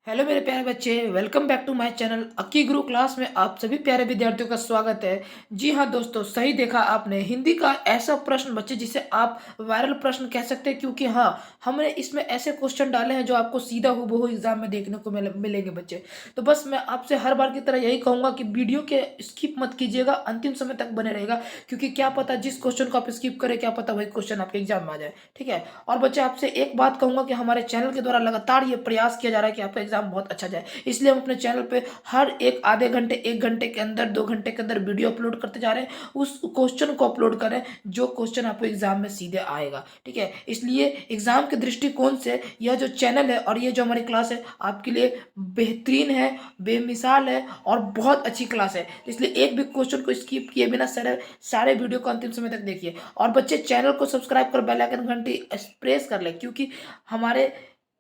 Hello मेरे प्यारे बच्चे, welcome back to my channel Akki Guru class में आप सभी प्यारे विद्यार्थियों का स्वागत है। जी हाँ दोस्तों, सही देखा आपने। हिंदी का ऐसा प्रश्न बच्चे जिसे आप वायरल प्रश्न कह सकते हैं, क्योंकि हाँ, हमने इसमें ऐसे क्वेश्चन डाले हैं जो आपको सीधा हूबहू एग्जाम में देखने को मिलेंगे बच्चे। तो बस मैं आपसे हर बार की तरह यही कहूँगा कि वीडियो के स्किप मत कीजिएगा, अंतिम समय तक बने रहेगा, क्योंकि क्या पता जिस क्वेश्चन को आप स्किप करें, क्या पता वही क्वेश्चन आपके एग्जाम में आ जाए। ठीक है। और बच्चे आपसे एक बात कहूंगा कि हमारे चैनल के द्वारा लगातार ये प्रयास किया जा रहा है कि आपका एग्जाम बहुत अच्छा जाए, इसलिए हम अपने चैनल पे हर एक आधे घंटे, एक घंटे के अंदर, 2 घंटे के अंदर वीडियो अपलोड करते जा रहे हैं। उस क्वेश्चन को अपलोड करें जो क्वेश्चन आपको एग्जाम में सीधे आएगा। ठीक है। इसलिए एग्जाम के दृष्टिकोण से यह जो चैनल है और ये जो हमारी क्लास है आपके लिए बेहतरीन है, बेमिसाल है और बहुत अच्छी क्लास है। इसलिए एक भी क्वेश्चन को स्किप किए बिना सारे सारे वीडियो को अंतिम समय तक देखिए। और बच्चे चैनल को सब्सक्राइब कर बेल आइकन घंटी प्रेस कर ले, क्योंकि हमारे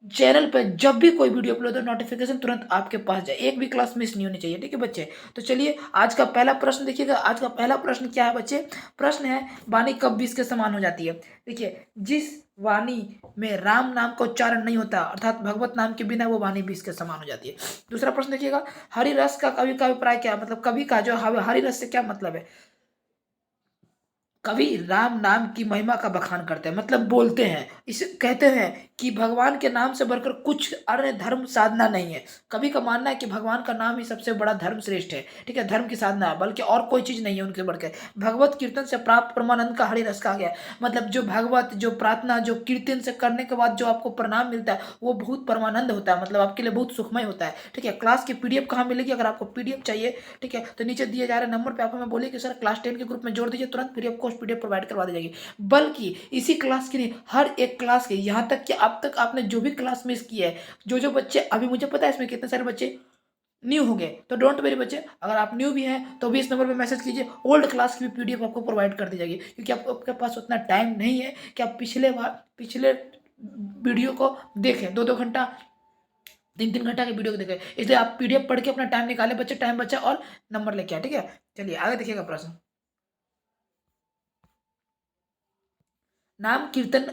चैनल पर जब भी कोई वीडियो अपलोड हो नोटिफिकेशन तुरंत आपके पास जाए, एक भी क्लास मिस नहीं होनी चाहिए। ठीक है बच्चे। तो चलिए आज का पहला प्रश्न देखिएगा। आज का पहला प्रश्न क्या है बच्चे? प्रश्न है, वाणी कब बीस के समान हो जाती है? देखिए, जिस वाणी में राम नाम का उच्चारण नहीं होता, अर्थात भगवत नाम के बिना, वो वाणी बीस के समान हो जाती है। दूसरा प्रश्न देखिएगा, हरि रस का कवि का अभिप्राय क्या है? मतलब कवि का जो हरि रस से क्या मतलब है? कवि राम नाम की महिमा का बखान करते हैं, मतलब बोलते हैं, इसे कहते हैं कि भगवान के नाम से बढ़कर कुछ अन्य धर्म साधना नहीं है। कवि का मानना है कि भगवान का नाम ही सबसे बड़ा धर्म श्रेष्ठ है। ठीक है, धर्म की साधना है, बल्कि और कोई चीज नहीं है उनके बढ़कर। भगवत कीर्तन से प्राप्त परमानंद का हरि रस कहा गया है। मतलब जो भगवत, जो प्रार्थना, जो कीर्तन से करने के बाद जो आपको परिणाम मिलता है वो बहुत परमानंद होता है, मतलब आपके लिए बहुत सुखमय होता है। ठीक है। क्लास की पीडीएफ कहाँ मिलेगी? अगर आपको पीडीएफ चाहिए, ठीक है, तो नीचे दिए जा रहे नंबर पे आप हमें बोलिए कि सर क्लास 10 के ग्रुप में जोड़ दीजिए, तुरंत पीडीएफ प्रोवाइड करवा दी जाएगी। बल्कि इसी क्लास के लिए हर एक क्लास के, यहाँ तक कि अब तक आपने जो भी क्लास मिस की है, जो जो बच्चे, अभी मुझे पता है इसमें कितने सारे बच्चे न्यू हो गए, तो डोंट वेरी बच्चे, अगर आप न्यू भी हैं तो भी इस नंबर पे मैसेज कीजिए, ओल्ड क्लास की भी पीडीएफ आपको प्रोवाइड कर दी जाएगी, क्योंकि आपके पास उतना टाइम नहीं है कि आप पिछले वीडियो को देखें, 2-2 घंटा, 3-3 घंटा के वीडियो को देखें। इसलिए आप पीडीएफ पढ़ के अपना टाइम निकाले बच्चे, टाइम बचा और नंबर लेके आए। ठीक है। चलिए आगे देखिएगा प्रश्न। नाम कीर्तन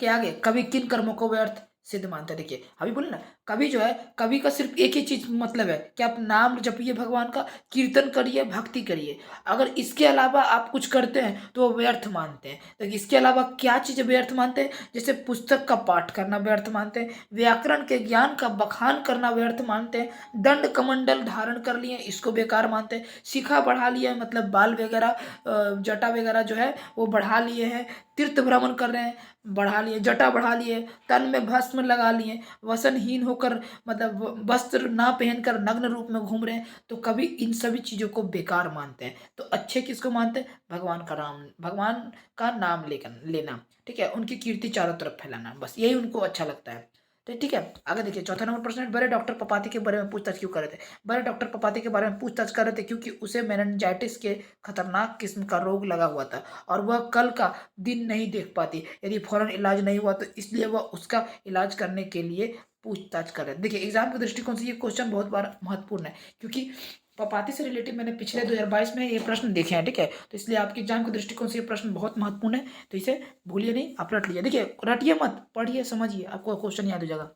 के आगे कवि किन कर्मों को व्यर्थ सिद्ध मानते हैं? देखिए, अभी बोले ना, कवि जो है, कवि का सिर्फ एक ही चीज मतलब है कि आप नाम जपिए भगवान का, कीर्तन करिए, भक्ति करिए। अगर इसके अलावा आप कुछ करते हैं तो वो व्यर्थ मानते हैं। तो इसके अलावा क्या चीजें व्यर्थ मानते हैं? जैसे पुस्तक का पाठ करना व्यर्थ मानते हैं, व्याकरण के ज्ञान का बखान करना व्यर्थ मानते हैं, दंड कमंडल धारण कर लिए इसको बेकार मानते हैं, शिखा बढ़ा लिया है, मतलब बाल वगैरह, जटा वगैरह जो है वो बढ़ा लिए हैं, तीर्थ भ्रमण कर रहे हैं, बढ़ा लिए, जटा बढ़ा लिए, तन में भस्म लगा लिए, वसनहीन होकर, मतलब वस्त्र ना पहनकर नग्न रूप में घूम रहे हैं, तो कभी इन सभी चीजों को बेकार मानते हैं। तो अच्छे किसको मानते हैं? भगवान का नाम लेकर लेना। ठीक है, उनकी कीर्ति चारों तरफ फैलाना, बस यही उनको अच्छा लगता है। तो ठीक है, आगे देखिए, चौथा नंबर प्रश्न है, बड़े डॉक्टर पपाती के बारे में पूछताछ क्यों कर रहे थे? बड़े डॉक्टर पपाती के बारे में पूछताछ कर रहे थे क्योंकि उसे मेनिंजाइटिस के खतरनाक किस्म का रोग लगा हुआ था और वह कल का दिन नहीं देख पाती यदि फौरन इलाज नहीं हुआ, तो इसलिए वह उसका इलाज करने के लिए पूछताछ कर रहे हैं। देखिए, एग्जाम के दृष्टिकोण से ये क्वेश्चन बहुत बार महत्वपूर्ण है, क्योंकि पपाती से रिलेटेड मैंने पिछले 2022 में ये प्रश्न देखे हैं। ठीक है, तो इसलिए आपके एग्जाम के दृष्टिकोण से ये प्रश्न बहुत महत्वपूर्ण है, तो इसे भूलिए नहीं, आप रट लीजिए। देखिए, रटिए मत, पढ़िए, समझिए, आपको क्वेश्चन याद हो जाएगा।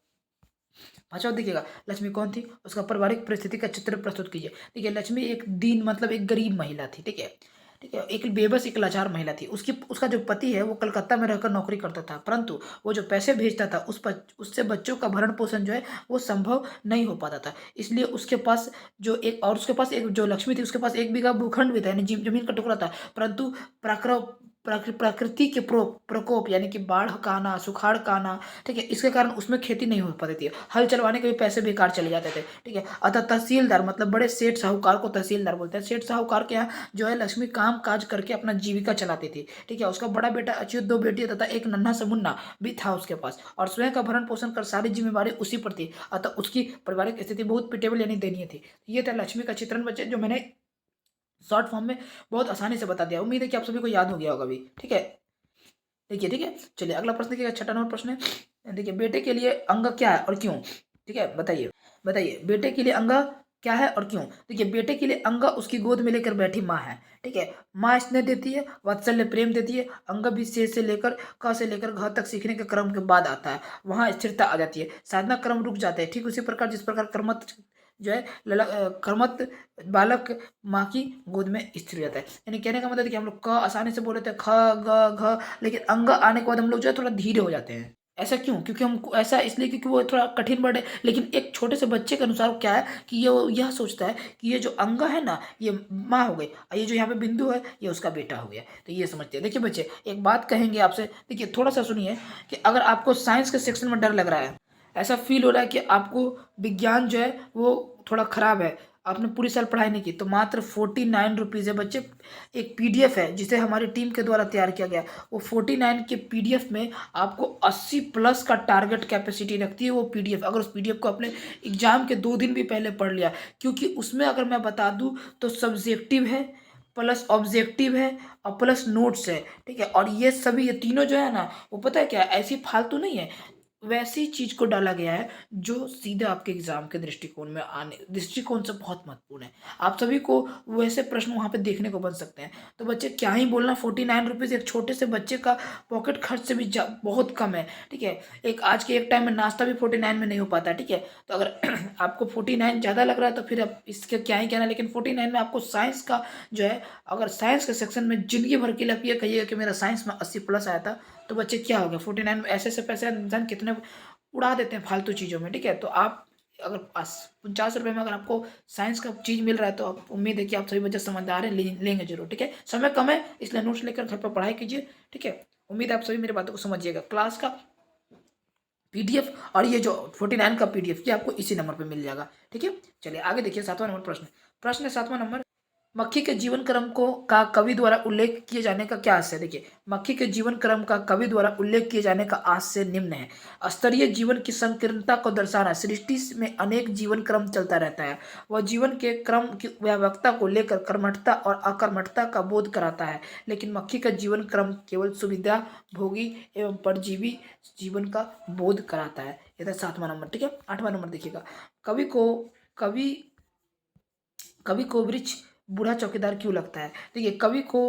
अच्छा देखिएगा, लक्ष्मी कौन थी? उसका पारिवारिक परिस्थिति का चित्र प्रस्तुत कीजिए। देखिए, लक्ष्मी एक दीन, मतलब एक गरीब महिला थी। ठीक है। ठीक है, एक बेबस, एक लाचार महिला थी। उसका जो पति है वो कलकत्ता में रहकर नौकरी करता था, परंतु वो जो पैसे भेजता था उससे बच्चों का भरण पोषण जो है वो संभव नहीं हो पाता था। इसलिए उसके पास उसके पास एक जो लक्ष्मी थी, उसके पास 1 बीघा भूखंड भी था, यानी जमीन का टुकड़ा था, परंतु प्रकृति के प्रकोप, यानी कि बाढ़ का आना, सुखाड़ का आना, ठीक है, इसके कारण उसमें खेती नहीं हो पाती थी, हल चलवाने के भी पैसे बेकार चले जाते थे। ठीक है। अतः तहसीलदार, मतलब बड़े सेठ साहूकार को तहसीलदार बोलते हैं, सेठ साहूकार के यहाँ जो है लक्ष्मी काम काज करके अपना जीविका चलाती थी। ठीक है। उसका बड़ा बेटा अच्युत, 2 बेटियां तथा एक नन्हा सा मुन्ना भी था उसके पास, और स्वयं का भरण पोषण कर सारी जिम्मेवारी उसी पर थी। अतः उसकी पारिवारिक स्थिति बहुत पिटेबल, यानी दयनीय थी। ये था लक्ष्मी का चित्रण बच्चे, जो मैंने शॉर्ट फॉर्म में बहुत आसानी से बता दिया। उम्मीद है कि आप सभी को याद हो गया होगा अभी। ठीक है। देखिए, ठीक है, चलिए अगला प्रश्न देखिएगा, छठा नंबर प्रश्न है। देखिए, बेटे के लिए अंग क्या है और क्यों? ठीक है, बताइए, बताइए, बेटे के लिए अंग क्या है और क्यों? देखिए, बेटे के लिए अंगा उसकी गोद में लेकर बैठी माँ है, ठीक है? माँ स्नेह देती है, वात्सल्य प्रेम देती है। अंगा भी से लेकर क से लेकर घ तक सीखने के क्रम के बाद आता है, वहाँ स्थिरता आ जाती है, साधना क्रम रुक जाता है। ठीक उसी प्रकार जिस प्रकार कर्मठ जो है कर्मठ बालक माँ की गोद में स्थिर हो जाता है। यानी कहने का मतलब है कि हम लोग क आसानी से बोल लेते हैं, ख, ग, घ, लेकिन अंग आने के बाद हम लोग जो है थोड़ा धीरे हो जाते हैं। ऐसा क्यों? क्योंकि हमको ऐसा इसलिए क्योंकि वो थोड़ा कठिन वर्ड है, लेकिन एक छोटे से बच्चे के अनुसार वो क्या है कि ये वो यह सोचता है कि ये जो अंगा है ना, ये माँ हो गई और ये जो यहाँ पे बिंदु है ये उसका बेटा हो गया। तो ये समझते हैं। देखिए बच्चे, एक बात कहेंगे आपसे, देखिए थोड़ा सा सुनिए कि अगर आपको साइंस के सेक्शन में डर लग रहा है, ऐसा फील हो रहा है कि आपको विज्ञान जो है वो थोड़ा खराब है, आपने पूरी साल पढ़ाई नहीं की, तो मात्र 49 रुपीज़ है बच्चे। एक पीडीएफ है जिसे हमारी टीम के द्वारा तैयार किया गया। वो 49 के पीडीएफ में आपको 80+ का टारगेट कैपेसिटी रखती है वो पीडीएफ। अगर उस पीडीएफ को अपने एग्जाम के 2 दिन भी पहले पढ़ लिया, क्योंकि उसमें अगर मैं बता दूं तो सब्जेक्टिव है, प्लस ऑब्जेक्टिव है और प्लस नोट्स है, ठीक है? और ये सभी ये तीनों जो है ना, वो पता है क्या, ऐसी फालतू नहीं है, वैसी चीज को डाला गया है जो सीधे आपके एग्जाम के दृष्टिकोण से बहुत महत्वपूर्ण है। आप सभी को वैसे प्रश्न वहां पे देखने को बन सकते हैं। तो बच्चे क्या ही बोलना, 49 रुपीज़ एक छोटे से बच्चे का पॉकेट खर्च से भी बहुत कम है, ठीक है? एक आज के एक टाइम में नाश्ता भी 49 में नहीं हो पाता, ठीक है? तो अगर आपको 49 ज़्यादा लग रहा है तो फिर आप इसका क्या ही कहना, लेकिन 49 में आपको साइंस का जो है, अगर साइंस के सेक्शन में जिंदगी भर के लिए आप ये कहिएगा कि मेरा साइंस में 80+ आया था, तो बच्चे क्या हो गया, 49 में ऐसे ऐसे पैसे इंसान कितने उड़ा देते हैं फालतू चीज़ों में, ठीक है? तो आप अगर 50 रुपये में अगर आपको साइंस का चीज़ मिल रहा है तो आप उम्मीद है कि आप सभी बच्चे समझदार हैं, लेंगे जरूर, ठीक है? समय कम है इसलिए नोट्स लेकर घर पर पढ़ाई कीजिए, ठीक है? उम्मीद है आप सभी मेरी बातों को समझिएगा। क्लास का पीडीएफ और ये जो 49 का पीडीएफ ये आपको इसी नंबर पे मिल जाएगा, ठीक है? चलिए आगे देखिए, 7वां नंबर प्रश्न। प्रश्न है 7वां नंबर, मक्खी के जीवन क्रम को का कवि द्वारा उल्लेख किए जाने का क्या आशय है? देखिए, मक्खी के जीवन क्रम का कवि द्वारा उल्लेख किए जाने का आशय निम्न है। स्तरीय जीवन की संकीर्णता को दर्शाना। सृष्टि में अनेक जीवन क्रम चलता रहता है, वह जीवन के क्रम की व्यापकता को लेकर कर्मठता और अकर्मठता का बोध कराता है, लेकिन मक्खी का जीवन क्रम केवल सुविधा भोगी एवं परजीवी जीवन का बोध कराता है। ये था 7वां नंबर, ठीक है? 8वां नंबर देखिएगा, कवि कवि को वृक्ष बूढ़ा चौकीदार क्यों लगता है? देखिए, कवि को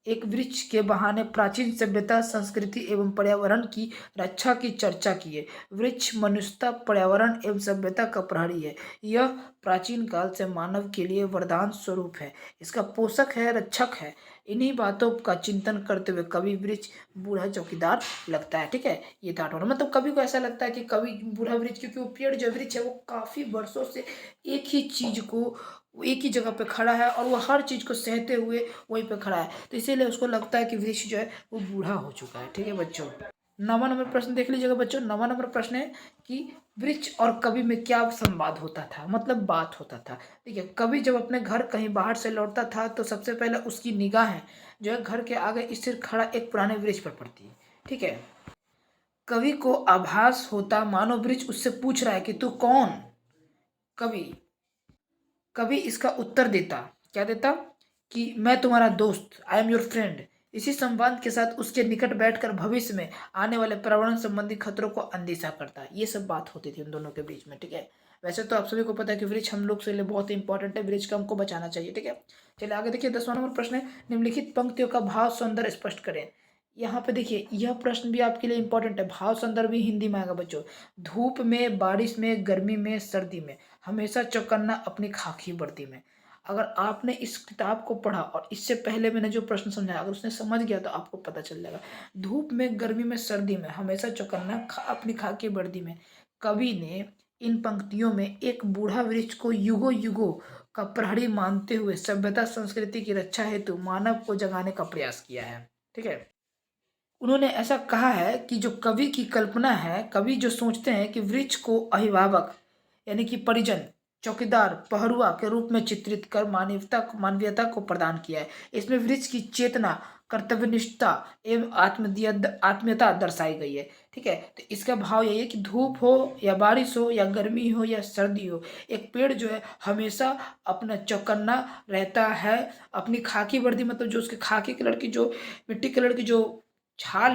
एक वृक्ष के बहाने प्राचीन सभ्यता, संस्कृति एवं पर्यावरण की रक्षा की चर्चा की है। वृक्ष मनुष्यता, पर्यावरण एवं सभ्यता का प्रहरी है। यह प्राचीन काल से मानव के लिए वरदान स्वरूप है, इसका पोषक है, रक्षक है। इन्हीं बातों का चिंतन करते हुए कवि वृक्ष बूढ़ा चौकीदार लगता है, ठीक है? ये था 8वां। मतलब कवि को ऐसा लगता है कि कवि बूढ़ा वृक्ष, क्योंकि वो पेड़ जो वृक्ष है वो काफी वर्षों से एक ही चीज को, वो एक ही जगह पे खड़ा है और वो हर चीज को सहते हुए वहीं पे खड़ा है, तो इसीलिए उसको लगता है कि वृक्ष जो है वो बूढ़ा हो चुका है, ठीक है बच्चों? 9वां नंबर प्रश्न देख लीजिएगा बच्चों। 9वां नंबर प्रश्न है कि वृक्ष और कवि में क्या संवाद होता था, मतलब बात होता था। देखिए, कवि जब अपने घर कहीं बाहर से लौटता था तो सबसे पहले उसकी निगाहें जो है घर के आगे स्थिर खड़ा एक पुराने वृक्ष पर पड़ती है, ठीक है? कवि को आभास होता मानो वृक्ष उससे पूछ रहा है कि तू कौन? कवि कवि इसका उत्तर देता, क्या देता? कि मैं तुम्हारा दोस्त, आई एम योर फ्रेंड। इसी संवाद के साथ उसके निकट बैठकर भविष्य में आने वाले पर्यावरण संबंधी खतरों को अनदेखा करता है। ये सब बात होती थी उन दोनों के बीच में, ठीक है? वैसे तो आप सभी को पता है कि वृक्ष हम लोग के लिए बहुत इंपॉर्टेंट है, वृक्ष को हमको बचाना चाहिए, ठीक है? चलिए आगे देखिए, 10वां नंबर प्रश्न है, निम्नलिखित पंक्तियों का भाव सौंदर्य स्पष्ट करें। यहाँ पे देखिए, यह प्रश्न भी आपके लिए इंपॉर्टेंट है। भाव सौंदर्य भी हिंदी में आएगा बच्चों। धूप में, बारिश में, गर्मी में, सर्दी में, हमेशा चौकन्ना अपनी खाकी वर्दी में। अगर आपने इस किताब को पढ़ा और इससे पहले मैंने जो प्रश्न समझाया अगर उसने समझ गया तो आपको पता चल जाएगा। धूप में, गर्मी में, सर्दी में, हमेशा चौकन्ना अपनी खाकी वर्दी में। कवि ने इन पंक्तियों में एक बूढ़ा वृक्ष को युगों युगों का प्रहरी मानते हुए सभ्यता संस्कृति की रक्षा हेतु मानव को जगाने का प्रयास किया है, ठीक है? उन्होंने ऐसा कहा है कि जो कवि की कल्पना है, कवि जो सोचते हैं कि वृक्ष को अभिभावक यानी कि परिजन, चौकीदार, पहरुआ के रूप में चित्रित कर मानवीयता को प्रदान किया है। इसमें वृक्ष की चेतना, कर्तव्यनिष्ठता एवं आत्मीयता दर्शाई गई है, ठीक है? तो इसका भाव यही है कि धूप हो या बारिश हो या गर्मी हो या सर्दी हो, एक पेड़ जो है हमेशा अपना चौकन्ना रहता है, अपनी खाकी वर्दी, मतलब जो उसके खाकी कलर की जो मिट्टी कलर की जो खाल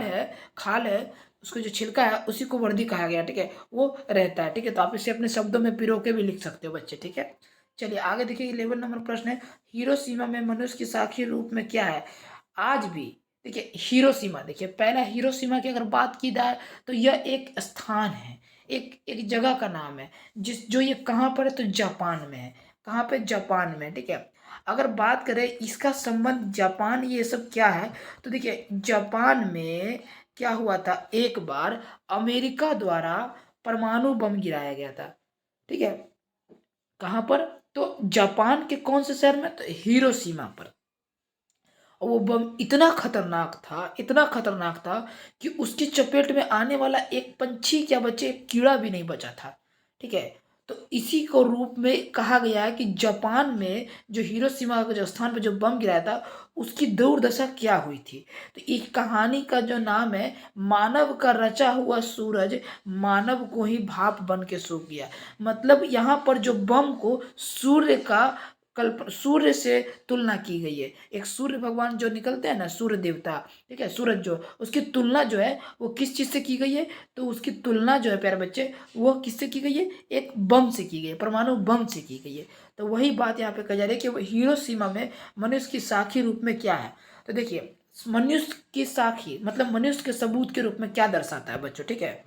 है, उसको जो छिलका है उसी को वर्दी कहा गया, ठीक है? वो रहता है, ठीक है? तो आप इसे अपने शब्दों में पिरो के भी लिख सकते हो बच्चे, ठीक है? चलिए आगे देखिए 11 नंबर प्रश्न है, हिरोशिमा में मनुष्य की साक्षी रूप में क्या है? आज भी देखिए हिरोशिमा, देखिए पहला हिरोशिमा की अगर बात की जाए तो यह एक स्थान है, एक एक जगह का नाम है, जो ये कहाँ पर है तो जापान में है। कहाँ पे? जापान में, ठीक है। अगर बात करें इसका संबंध जापान ये सब क्या है, तो देखिए जापान में क्या हुआ था, एक बार अमेरिका द्वारा परमाणु बम गिराया गया था, ठीक है। कहाँ पर? तो जापान के कौन से शहर में? तो हिरोशिमा पर। और वो बम इतना खतरनाक था, इतना खतरनाक था कि उसकी चपेट में आने वाला एक पंछी क्या बचे, एक कीड़ा भी नहीं बचा था, ठीक है। तो इसी को रूप में कहा गया है कि जापान में जो हिरोशिमा के जो स्थान पर जो बम गिराया था उसकी दुर्दशा क्या हुई थी। तो इस कहानी का जो नाम है, मानव का रचा हुआ सूरज मानव को ही भाप बन के सूख गया। मतलब यहाँ पर जो बम को सूर्य का सूर्य से तुलना की गई है। एक सूर्य भगवान जो निकलते हैं ना, सूर्य देवता, ठीक है, सूरज जो, उसकी तुलना जो है वो किस चीज से की गई है? तो उसकी तुलना जो है प्यारे बच्चे, वो किससे की गई है? एक बम से की गई है, परमाणु बम से की गई है। तो वही बात यहाँ पे कही जा रही है कि वो हिरोशिमा में मनुष्य की साक्षी रूप में क्या है। तो देखिए मनुष्य की साक्षी मतलब मनुष्य के सबूत के रूप में क्या दर्शाता है बच्चों, ठीक है।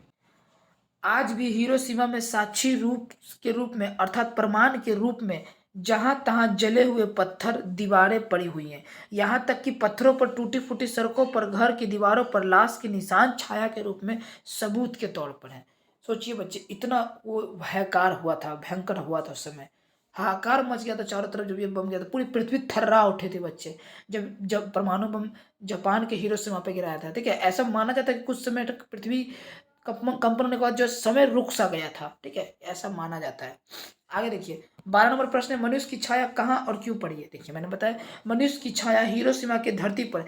आज भी हिरोशिमा में साक्षी रूप के रूप में अर्थात प्रमाण के रूप में जहां तहां जले हुए पत्थर दीवारें पड़ी हुई हैं। यहाँ तक कि पत्थरों पर, टूटी फूटी सड़कों पर, घर की दीवारों पर लाश के निशान छाया के रूप में सबूत के तौर पर हैं। सोचिए बच्चे, इतना वो भयकार हुआ था, भयंकर हुआ था उस समय, हाहाकार मच गया था चारों तरफ। जब ये बम गया था पूरी पृथ्वी थर्रा उठे थे बच्चे, जब जब परमाणु बम जापान के हिरोशिमा पे गिराया था, ठीक है। ऐसा माना जाता है कि कुछ समय तक पृथ्वी कंपन होने के बाद जो समय रुक सा गया था, ठीक है, ऐसा माना जाता है। आगे देखिए 12 नंबर प्रश्न है, मनुष्य की छाया कहाँ और क्यों पड़ी है? देखिए मैंने बताया मनुष्य की छाया हिरोशिमा की धरती पर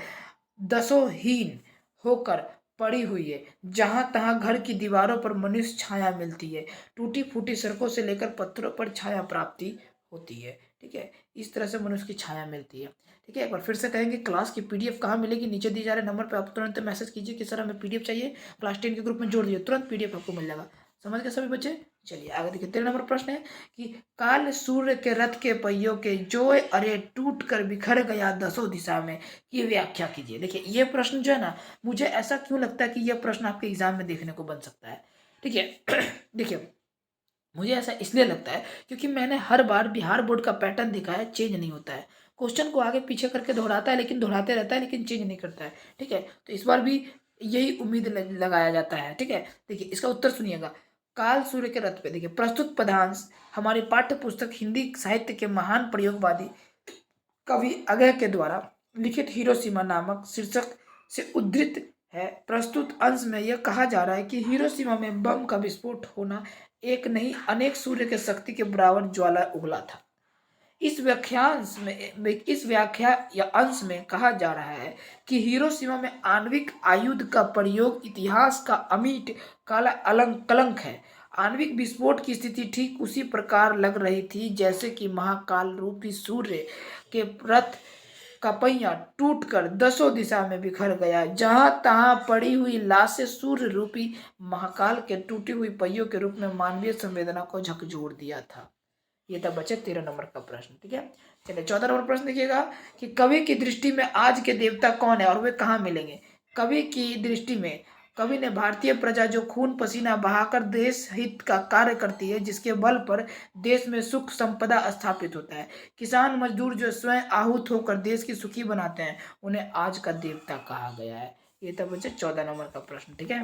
दसोहीन होकर पड़ी हुई है। जहां तहां घर की दीवारों पर मनुष्य छाया मिलती है, टूटी फूटी सड़कों से लेकर पत्थरों पर छाया प्राप्ति होती है, ठीक है। इस तरह से मनुष्य की छाया मिलती है, ठीक है। एक बार फिर से कहेंगे, क्लास की पीडीएफ कहाँ मिलेगी? नीचे दिए जा रहे नंबर पर आप तुरंत मैसेज कीजिए कि सर हमें पीडीएफ चाहिए, क्लास 10 के ग्रुप में जोड़ दिए, तुरंत पीडीएफ आपको मिल जाएगा। समझ गए सभी बच्चे? चलिए आगे देखिए 13 नंबर प्रश्न है कि काल सूर्य के रथ के पहियों के जो अरे टूट कर बिखर गया दसों दिशा में, की व्याख्या कीजिए। देखिए ये प्रश्न जो है ना, मुझे ऐसा क्यों लगता है कि यह प्रश्न आपके एग्जाम में देखने को बन सकता है, ठीक है। देखिए मुझे ऐसा इसलिए लगता है क्योंकि मैंने हर बार बिहार बोर्ड का पैटर्न देखा है, चेंज नहीं होता है। क्वेश्चन को आगे पीछे करके दोहराता है, लेकिन दोहराते रहता है लेकिन चेंज नहीं करता है, ठीक है। तो इस बार भी यही उम्मीद लगाया जाता है, ठीक है। देखिए इसका उत्तर सुनिएगा, काल सूर्य के रथ पे। देखिए प्रस्तुत पदांश हमारी पाठ्य पुस्तक हिंदी साहित्य के महान प्रयोगवादी कवि अगय के द्वारा लिखित हिरोशिमा नामक शीर्षक से उद्धृत है। प्रस्तुत अंश में यह कहा जा रहा है कि हिरोशिमा में बम का विस्फोट होना एक नहीं अनेक सूर्य के शक्ति के बराबर ज्वाला उगला था। इस व्याख्या या अंश में कहा जा रहा है कि हिरोशिमा में आणविक आयुध का प्रयोग इतिहास का अमिट काला कलंक है। आणविक विस्फोट की स्थिति ठीक उसी प्रकार लग रही थी जैसे कि महाकाल रूपी सूर्य के रथ का पहिया टूटकर दसों दिशा में बिखर गया। जहां तहां पड़ी हुई लाशें सूर्य रूपी महाकाल के टूटी हुई पहियों के रूप में मानवीय संवेदना को झकझोर दिया था। ये था बचे 13 नंबर का प्रश्न, ठीक है। चलिए 14 नंबर प्रश्न देखिएगा कि कवि की दृष्टि में आज के देवता कौन है और वे कहाँ मिलेंगे? कवि की दृष्टि में कवि ने भारतीय प्रजा जो खून पसीना बहाकर देश हित का कार्य करती है, जिसके बल पर देश में सुख संपदा स्थापित होता है, किसान मजदूर जो स्वयं आहूत होकर देश की सुखी बनाते हैं, उन्हें आज का देवता कहा गया है। ये था बच्चे 14 नंबर का प्रश्न, ठीक है।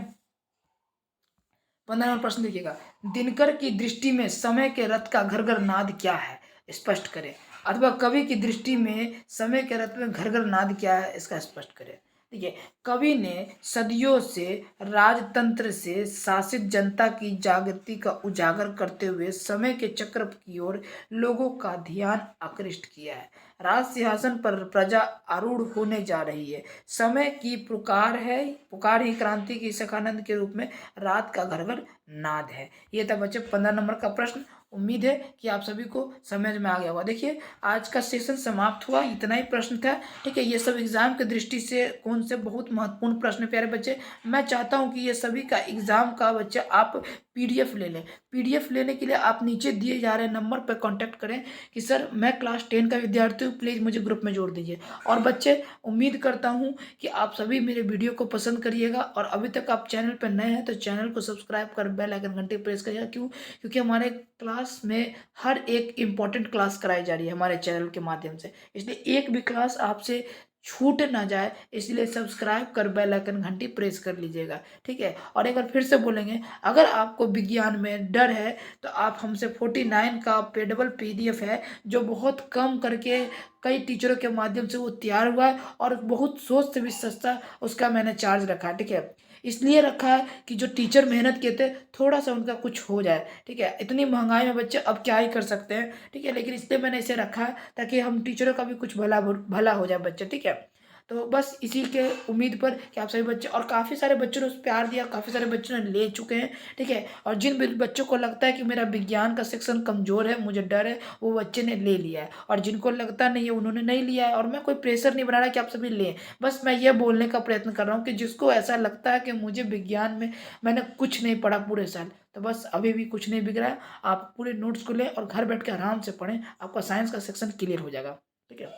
15 नंबर प्रश्न देखिएगा, दिनकर की दृष्टि में समय के रथ का घर घर नाद क्या है? स्पष्ट करें। अथवा कवि की दृष्टि में समय के रथ में घर घर नाद क्या है, इसका स्पष्ट करें। देखिए कवि ने सदियों से राजतंत्र से शासित जनता की जागृति का उजागर करते हुए समय के चक्र की ओर लोगों का ध्यान आकृष्ट किया है। राज सिंहासन पर प्रजा आरूढ़ होने जा रही है, समय की पुकार है, पुकार ही क्रांति की सखानंद के रूप में रात का घर घर नाद है। ये था बच्चे 15 नंबर का प्रश्न। उम्मीद है कि आप सभी को समझ में आ गया होगा। देखिए आज का सेशन समाप्त हुआ, इतना ही प्रश्न था। ठीक है, ये सब एग्जाम की दृष्टि से कौन से बहुत महत्वपूर्ण प्रश्न प्यारे बच्चे। मैं चाहता हूँ कि ये सभी का एग्जाम का बच्चे आप पीडीएफ ले लें। पीडीएफ लेने के लिए आप नीचे दिए जा रहे नंबर पर कांटेक्ट करें कि सर मैं क्लास 10 का विद्यार्थी हूँ, प्लीज़ मुझे ग्रुप में जोड़ दीजिए। और बच्चे उम्मीद करता हूँ कि आप सभी मेरे वीडियो को पसंद करिएगा, और अभी तक आप चैनल पर नए हैं तो चैनल को सब्सक्राइब कर बेल आइकन घंटी प्रेस करिएगा। क्यों? क्योंकि हमारे क्लास में हर एक इम्पॉर्टेंट क्लास कराई जा रही है हमारे चैनल के माध्यम से, इसलिए एक भी क्लास आपसे छूट ना जाए, इसलिए सब्सक्राइब कर बेल आइकन घंटी प्रेस कर लीजिएगा। ठीक है, और एक बार फिर से बोलेंगे, अगर आपको विज्ञान में डर है तो आप हमसे 49 का पेडेबल पीडीएफ है जो बहुत कम करके कई टीचरों के माध्यम से वो तैयार हुआ है, और बहुत सोच से भी सस्ता उसका मैंने चार्ज रखा है। ठीक है, इसलिए रखा है कि जो टीचर मेहनत किए थे थोड़ा सा उनका कुछ हो जाए। ठीक है, इतनी महंगाई में बच्चे अब क्या ही कर सकते हैं। ठीक है, लेकिन इसलिए मैंने इसे रखा है ताकि हम टीचरों का भी कुछ भला भला हो जाए बच्चे। ठीक है, तो बस इसी के उम्मीद पर कि आप सभी बच्चे, और काफ़ी सारे बच्चों ने उस प्यार दिया, काफ़ी सारे बच्चों ने ले चुके हैं। ठीक है, और जिन बच्चों को लगता है कि मेरा विज्ञान का सेक्शन कमज़ोर है, मुझे डर है, वो बच्चे ने ले लिया है, और जिनको लगता नहीं है उन्होंने नहीं लिया है। और मैं कोई प्रेशर नहीं बना रहा कि आप सभी लें, बस मैं ये बोलने का प्रयत्न कर रहा हूँ कि जिसको ऐसा लगता है कि मुझे विज्ञान में मैंने कुछ नहीं पढ़ा पूरे साल, तो बस अभी भी कुछ नहीं बिगड़ा है। आप पूरे नोट्स को लें और घर बैठ के आराम से पढ़ें, आपका साइंस का सेक्शन क्लियर हो जाएगा। ठीक है,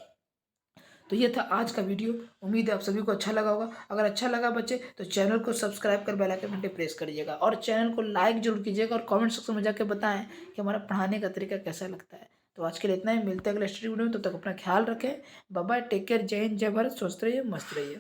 तो ये था आज का वीडियो। उम्मीद है आप सभी को अच्छा लगा होगा। अगर अच्छा लगा बच्चे तो चैनल को सब्सक्राइब कर बेल आइकन घंटे प्रेस करिएगा, और चैनल को लाइक जरूर कीजिएगा, और कमेंट सेक्शन में जाकर बताएं कि हमारा पढ़ाने का तरीका कैसा लगता है। तो आज के लिए इतना ही, मिलते हैं अगले स्टडी वीडियो में, तब तक अपना ख्याल रखें। बाय बाय, टेक केयर, जय हिंद, जय भारत, स्वस्थ रहिए, मस्त रहिए।